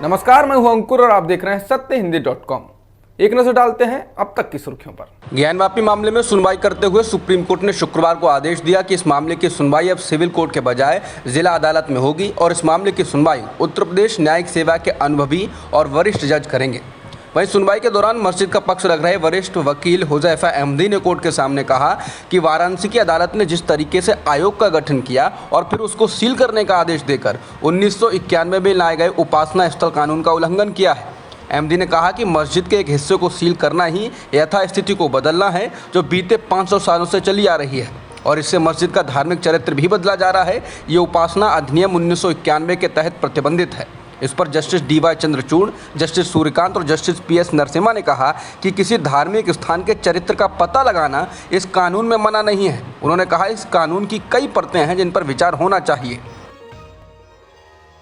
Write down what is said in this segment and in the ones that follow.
नमस्कार, मैं हूं अंकुर और आप देख रहे हैं सत्यहिंदी.com। एक नजर डालते हैं अब तक की सुर्खियों पर। ज्ञानवापी मामले में सुनवाई करते हुए सुप्रीम कोर्ट ने शुक्रवार को आदेश दिया कि इस मामले की सुनवाई अब सिविल कोर्ट के बजाय जिला अदालत में होगी और इस मामले की सुनवाई उत्तर प्रदेश न्यायिक सेवा के अनुभवी और वरिष्ठ जज करेंगे। वहीं सुनवाई के दौरान मस्जिद का पक्ष रख रहे वरिष्ठ वकील हुज़ैफा अहमदी ने कोर्ट के सामने कहा कि वाराणसी की अदालत ने जिस तरीके से आयोग का गठन किया और फिर उसको सील करने का आदेश देकर 1991 में लाए गए उपासना स्थल कानून का उल्लंघन किया है। अहमदी ने कहा कि मस्जिद के एक हिस्से को सील करना ही यथास्थिति को बदलना है जो बीते 500 सालों से चली आ रही है और इससे मस्जिद का धार्मिक चरित्र भी बदला जा रहा है। ये उपासना अधिनियम 1991 के तहत प्रतिबंधित है। इस पर justice D.Y.. Chandrachud, justice Suryakant और जस्टिस पी.एस. नरसिम्हा ने कहा कि किसी धार्मिक स्थान के चरित्र का पता लगाना इस कानून में मना नहीं है। उन्होंने कहा इस कानून की कई परतें हैं जिन पर विचार होना चाहिए।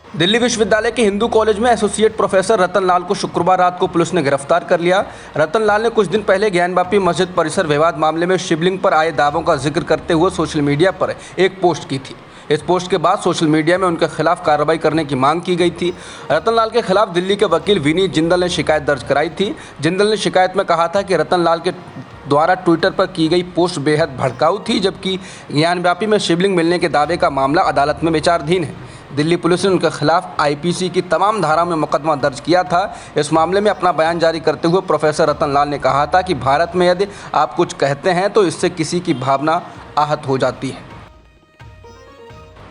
दिल्ली विश्वविद्यालय के हिंदू कॉलेज में एसोसिएट प्रोफेसर रतन लाल को शुक्रवार रात को पुलिस ने गिरफ्तार कर लिया। रतन लाल ने कुछ दिन पहले ज्ञानवापी मस्जिद परिसर विवाद मामले में शिवलिंग पर आए दावों का जिक्र करते हुए सोशल मीडिया पर एक पोस्ट की थी। इस पोस्ट के बाद सोशल मीडिया में उनके खिलाफ कार्रवाई करने की मांग की गई थी। रतन लाल के खिलाफ दिल्ली के वकील विनीत जिंदल ने शिकायत दर्ज कराई थी। जिंदल ने शिकायत में कहा था कि रतन लाल के द्वारा ट्विटर पर की गई पोस्ट बेहद भड़काऊ थी, जबकि ज्ञानवापी में शिवलिंग मिलने के दावे का मामला अदालत में विचाराधीन है। दिल्ली पुलिस ने उनके खिलाफ आईपीसी की तमाम धाराओं में मुकदमा दर्ज किया था। इस मामले में अपना बयान जारी करते हुए प्रोफेसर रतन लाल ने कहा था कि भारत में यदि आप कुछ कहते हैं तो इससे किसी की भावना आहत हो जाती है।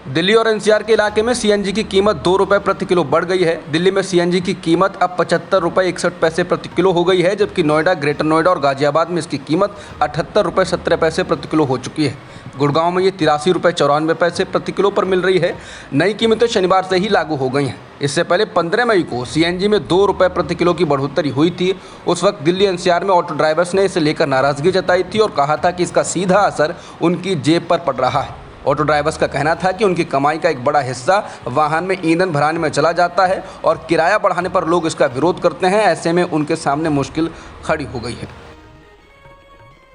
दिल्ली और एनसीआर के इलाके में सीएनजी की कीमत 2 रुपये प्रति किलो बढ़ गई है। दिल्ली में सीएनजी की कीमत अब 75 रुपये 61 पैसे प्रति किलो हो गई है, जबकि नोएडा, ग्रेटर नोएडा और गाजियाबाद में इसकी कीमत 78 रुपये 17 पैसे प्रति किलो हो चुकी है। गुड़गांव में ये 83 रुपये 94 पैसे प्रति किलो पर मिल रही है। नई कीमतें शनिवार से ही लागू हो गई हैं। इससे पहले 15 मई को सीएनजी में 2 रुपये प्रति किलो की बढ़ोतरी हुई थी। उस वक्त दिल्ली एनसीआर में ऑटो ड्राइवर्स ने इसे लेकर नाराजगी जताई थी और कहा था कि इसका सीधा असर उनकी जेब पर पड़ रहा है। ऑटो ड्राइवर्स का कहना था कि उनकी कमाई का एक बड़ा हिस्सा वाहन में ईंधन भराने में चला जाता है और किराया बढ़ाने पर लोग इसका विरोध करते हैं। ऐसे में उनके सामने मुश्किल खड़ी हो गई है।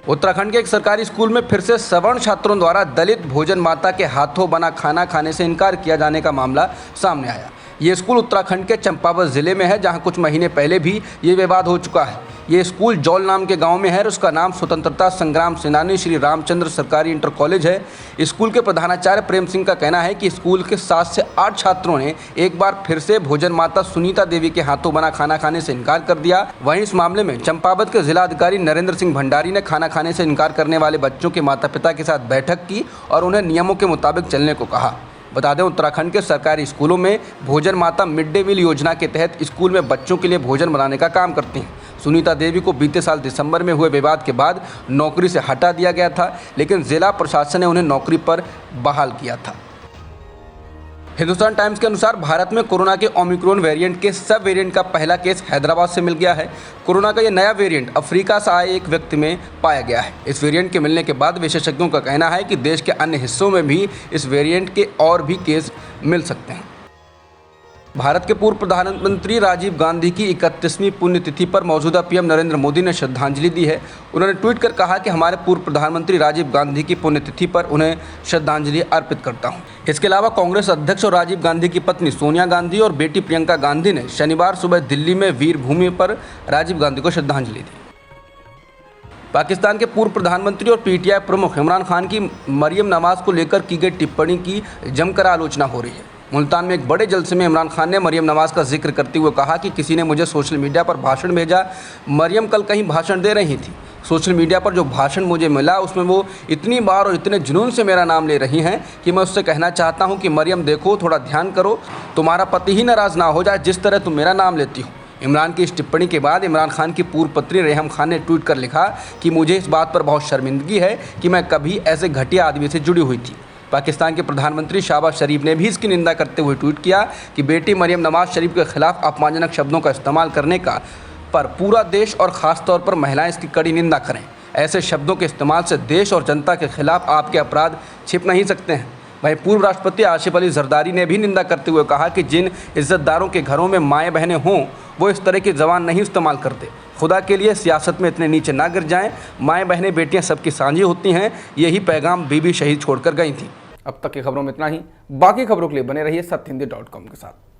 उत्तराखंड के एक सरकारी स्कूल में फिर से सवर्ण छात्रों द्वारा दलित भोजन माता के हाथों बना खाना खाने से इनकार किया जाने का मामला सामने आया। ये स्कूल उत्तराखंड के चंपावत ज़िले में है, जहां कुछ महीने पहले भी ये विवाद हो चुका है। ये स्कूल जौल नाम के गांव में है और उसका नाम स्वतंत्रता संग्राम सेनानी श्री रामचंद्र सरकारी इंटर कॉलेज है। स्कूल के प्रधानाचार्य प्रेम सिंह का कहना है कि स्कूल के 7 से 8 छात्रों ने एक बार फिर से भोजन माता सुनीता देवी के हाथों बना खाना खाने से इनकार कर दिया। वहीं इस मामले में चंपावत के जिलाधिकारी नरेंद्र सिंह भंडारी ने खाना खाने से इनकार करने वाले बच्चों के माता पिता के साथ बैठक की और उन्हें नियमों के मुताबिक चलने को कहा। बता दें, उत्तराखंड के सरकारी स्कूलों में भोजन माता मिड डे मील योजना के तहत स्कूल में बच्चों के लिए भोजन बनाने का काम करती हैं। सुनीता देवी को बीते साल दिसंबर में हुए विवाद के बाद नौकरी से हटा दिया गया था, लेकिन जिला प्रशासन ने उन्हें नौकरी पर बहाल किया था। हिंदुस्तान टाइम्स के अनुसार भारत में कोरोना के ओमिक्रॉन वेरिएंट के सब वेरिएंट का पहला केस हैदराबाद से मिल गया है। कोरोना का यह नया वेरिएंट अफ्रीका से आए एक व्यक्ति में पाया गया है। इस वेरिएंट के मिलने के बाद विशेषज्ञों का कहना है कि देश के अन्य हिस्सों में भी इस वेरिएंट के और भी केस मिल सकते हैं। भारत के पूर्व प्रधानमंत्री राजीव गांधी की 31वीं पुण्यतिथि पर मौजूदा पीएम नरेंद्र मोदी ने श्रद्धांजलि दी है। उन्होंने ट्वीट कर कहा कि हमारे पूर्व प्रधानमंत्री राजीव गांधी की पुण्यतिथि पर उन्हें श्रद्धांजलि अर्पित करता हूं। इसके अलावा कांग्रेस अध्यक्ष और राजीव गांधी की पत्नी सोनिया गांधी और बेटी प्रियंका गांधी ने शनिवार सुबह दिल्ली में वीर भूमि पर राजीव गांधी को श्रद्धांजलि दी। पाकिस्तान के पूर्व प्रधानमंत्री और पीटीआई प्रमुख इमरान खान की मरियम नवाज को लेकर की गई टिप्पणी की जमकर आलोचना हो रही है। मुल्तान में एक बड़े जलसे में इमरान खान ने मरियम नवाज का जिक्र करते हुए कहा कि किसी ने मुझे सोशल मीडिया पर भाषण भेजा। मरियम कल कहीं भाषण दे रही थी। सोशल मीडिया पर जो भाषण मुझे मिला उसमें वो इतनी बार और इतने जुनून से मेरा नाम ले रही हैं कि मैं उससे कहना चाहता हूं कि मरियम देखो, थोड़ा ध्यान करो, तुम्हारा पति ही नाराज़ ना हो जाए जिस तरह तुम मेरा नाम लेती हो। इमरान की इस टिप्पणी के बाद इमरान खान की पूर्व पत्नी रेहम खान ने ट्वीट कर लिखा कि मुझे इस बात पर बहुत शर्मिंदगी है कि मैं कभी ऐसे घटिया आदमी से जुड़ी हुई थी। पाकिस्तान के प्रधानमंत्री शहबाज शरीफ ने भी इसकी निंदा करते हुए ट्वीट किया कि बेटी मरियम नवाज शरीफ के खिलाफ अपमानजनक शब्दों का इस्तेमाल करने का पर पूरा देश और ख़ास तौर पर महिलाएं इसकी कड़ी निंदा करें। ऐसे शब्दों के इस्तेमाल से देश और जनता के खिलाफ आपके अपराध छिप नहीं सकते हैं। वहीं पूर्व राष्ट्रपति आसिफ अली जरदारी ने भी निंदा करते हुए कहा कि जिन इज्जतदारों के घरों में माएँ बहनें हों वो इस तरह की ज़बान नहीं इस्तेमाल करते। खुदा के लिए सियासत में इतने नीचे ना गिर जाएं। माएँ बहनें बेटियां सबकी साझी होती हैं। यही पैगाम बीबी शहीद छोड़कर गई थी। अब तक की खबरों में इतना ही। बाकी खबरों के लिए बने रहिए सत्यहिंदी.com के साथ।